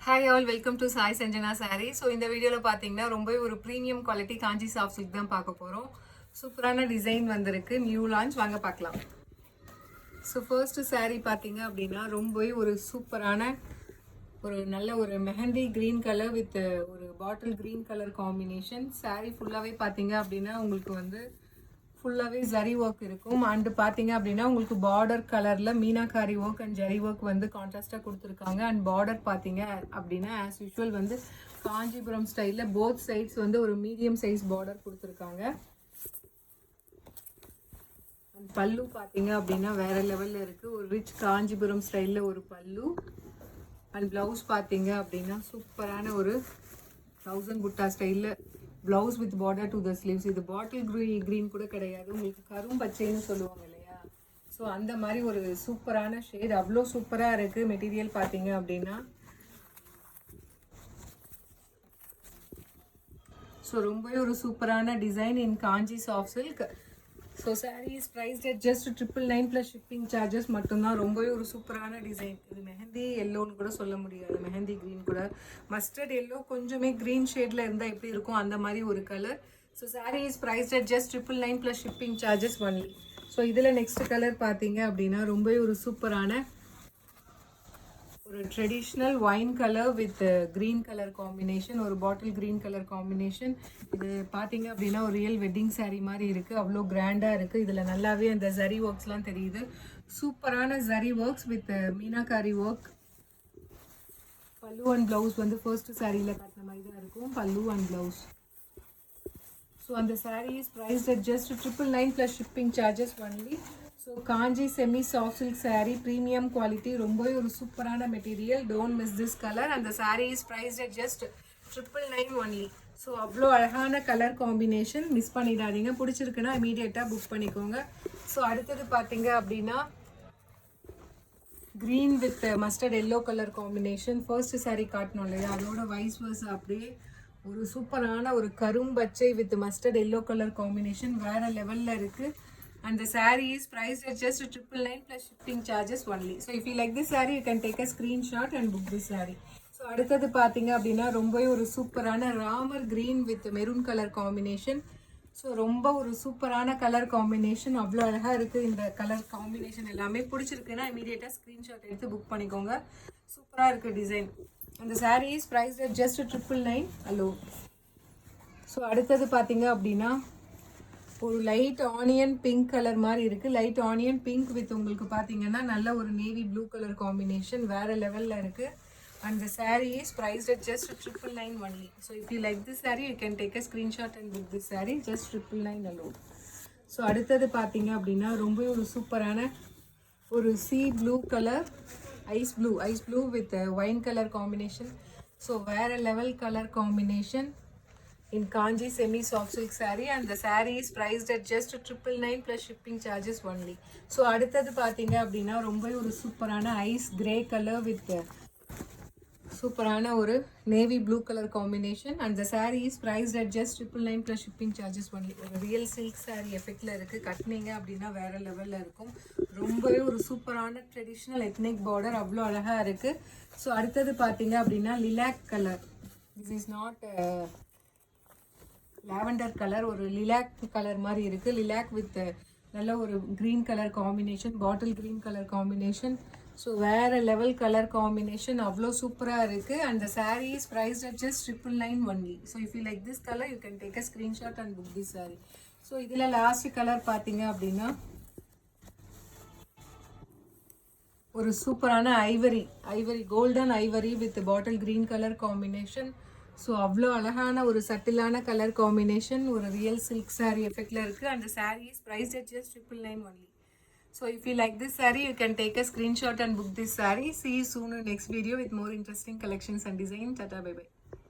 Hi all, welcome to Sai Sanjana Saree. So இந்த வீடியோல பாத்தீங்கன்னா ரொம்பவே ஒரு பிரீமியம் குவாலிட்டி காஞ்சி சாஃப்ட் சில்க் தான் பார்க்க போறோம். சூப்பரான டிசைன் வந்திருக்கு, நியூ லான்ச், வாங்க பார்க்கலாம். ஸோ ஃபர்ஸ்ட் saree பாத்தீங்க அப்படின்னா ரொம்பவே ஒரு சூப்பரான ஒரு நல்ல ஒரு மெஹந்தி கிரீன் கலர் வித் ஒரு bottle green colour combination. saree ஃபுல்லாவே பாத்தீங்க அப்படின்னா உங்களுக்கு வந்து ஃபுல்லாகவே ஜரி ஒர்க் இருக்கும். அண்டு பார்த்தீங்க அப்படின்னா உங்களுக்கு பார்டர் கலரில் meenakari work and zari work வந்து கான்ட்ராஸ்டாக கொடுத்துருக்காங்க. அண்ட் பார்டர் பார்த்தீங்க அப்படின்னா ஆஸ் யூஷுவல் வந்து காஞ்சிபுரம் ஸ்டைலில் போத் சைட்ஸ் வந்து ஒரு மீடியம் சைஸ் பார்டர் கொடுத்துருக்காங்க. அண்ட் பல்லு பார்த்தீங்க அப்படின்னா வேற லெவலில் இருக்குது, ஒரு ரிச் காஞ்சிபுரம் ஸ்டைலில் ஒரு பல்லு. அண்ட் ப்ளவுஸ் பார்த்தீங்க அப்படின்னா சூப்பரான ஒரு 1000 புட்டா ஸ்டைலில் blouse with border to the sleeves. இது பாட்டில் க்ரீன் கூட கிடையாது, உங்களுக்கு கரும் பச்சைன்னு சொல்லுவாங்க இல்லையா, ஸோ அந்த மாதிரி ஒரு சூப்பரான ஷேட், அவ்வளோ சூப்பராக இருக்குது. மெட்டீரியல் பார்த்தீங்க அப்படின்னா ஸோ ரொம்பவே ஒரு சூப்பரான design in Kanchi soft silk. So sari is priced at just 999 plus shipping charges மட்டும்தான். ரொம்பவே ஒரு சூப்பரான டிசைன். இது மெஹந்தி எல்லோன்னு கூட சொல்ல முடியாது, மெஹந்தி க்ரீன் கூட, மஸ்டர்ட் எல்லோ கொஞ்சமே க்ரீன் ஷேடில் இருந்தால் எப்படி இருக்கும் அந்த மாதிரி ஒரு colour. So sari is priced at just 999 plus shipping charges only. So இதில் நெக்ஸ்ட் கலர் பார்த்தீங்க அப்படின்னா ரொம்பவே ஒரு சூப்பரான ஒரு traditional wine colour with green colour combination, ஒரு பாட்டில் க்ரீன் கலர் காம்பினேஷன். இது பார்த்தீங்க அப்படின்னா ஒரு ரியல் வெட்டிங் சாரீ மாதிரி இருக்குது, அவ்வளோ கிராண்டாக இருக்குது. இதில் நல்லாவே அந்த ஜரி ஒர்க்ஸ்லாம் தெரியுது, சூப்பரான zari works with meenakari work. பல்லு அண்ட் ப்ளவுஸ் வந்து ஃபர்ஸ்ட் சாரியில் காட்டின மாதிரி தான் இருக்கும், பல்லு அண்ட் ப்ளவுஸ். ஸோ அந்த saree is priced at just 999 plus shipping charges only. So Kanchi semi soft silk saree, premium quality, ரொம்பவே ஒரு சூப்பரான material. Don't miss this colour. அந்த saree is priced at just 999 only. So அவ்வளோ அழகான கலர் காம்பினேஷன், மிஸ் பண்ணிடாதீங்க. பிடிச்சிருக்குன்னா இமீடியட்டாக புக் பண்ணிக்கோங்க. ஸோ அடுத்தது பார்த்தீங்க அப்படின்னா green with mustard yellow colour combination. First saree காட்டணும் இல்லையா, அதோட வைஸ் வர்ஸ் அப்படியே ஒரு சூப்பரான ஒரு கரும்பச்சை with mustard yellow colour combination வேற லெவலில் இருக்குது. And the saree is priced at just 999 plus shipping charges only. So if you like this saree, you can take a screenshot and book this saree. So அடுத்தது பார்த்தீங்க அப்படின்னா ரொம்பவே ஒரு சூப்பரான Ramar green with maroon colour combination. So ரொம்ப ஒரு சூப்பரான colour combination, அவ்வளோ அழகாக இருக்குது. இந்த கலர் காம்பினேஷன் எல்லாமே பிடிச்சிருக்குன்னா இமீடியட்டாக ஸ்க்ரீன்ஷாட் எடுத்து புக் பண்ணிக்கோங்க. சூப்பராக இருக்குது டிசைன். அந்த saree is priced at just 999 alone. So அடுத்தது பார்த்தீங்க அப்படின்னா ஒரு லைட் ஆனியன் பிங்க் கலர் மாதிரி இருக்குது, லைட் ஆனியன் பிங்க் வித் உங்களுக்கு பார்த்தீங்கன்னா நல்ல ஒரு நேவி ப்ளூ கலர் காம்பினேஷன் வேறு லெவலில் இருக்குது. And the saree is priced at just 999 only. So if you like this saree, you can take a screenshot and book this saree, just 999 alone. So அடுத்தது பார்த்தீங்க அப்படின்னா ரொம்ப ஒரு சூப்பரான ஒரு sea blue colour, ice blue with wine colour combination. So வேறு level colour combination in Kanji semi soft silk saree, and the saree is priced at just 999 plus shipping charges only. So அடுத்தது பார்த்தீங்க அப்படின்னா ரொம்ப ஒரு சூப்பரான ice grey colour with சூப்பரான ஒரு navy blue colour combination. And the saree is priced at just 999 plus shipping charges only. ஒரு real silk saree எஃபெக்டில் இருக்குது, கட்டினீங்க அப்படின்னா வேறு லெவலில் இருக்கும். ரொம்பவே ஒரு சூப்பரான ட்ரெடிஷ்னல் எத்னிக் பார்டர், அவ்வளோ அழகாக இருக்குது. ஸோ அடுத்தது பார்த்தீங்க அப்படின்னா lilac colour. This is not lavender colour, ஒரு லிலாக் கலர் மாதிரி இருக்குது. லிலாக் வித் நல்ல ஒரு green colour combination, bottle green colour combination. So வேறு லெவல் கலர் காம்பினேஷன், அவ்வளோ சூப்பராக இருக்குது. And the saree is priced at just 999 only. So if you like this color, you can take a screenshot and book this saree. So இதில் last colour பார்த்தீங்க அப்படின்னா ஒரு சூப்பரான Ivory golden Ivory with bottle green colour combination. So அவ்வளோ அழகான ஒரு சட்டிலான colour combination, ஒரு real silk saree எஃபெக்டில் இருக்குது. அந்த saree is priced at just 999 only. So if you like this saree, you can take a screenshot and book this saree. See you soon in next video with more interesting collections and design. Tata, bye bye.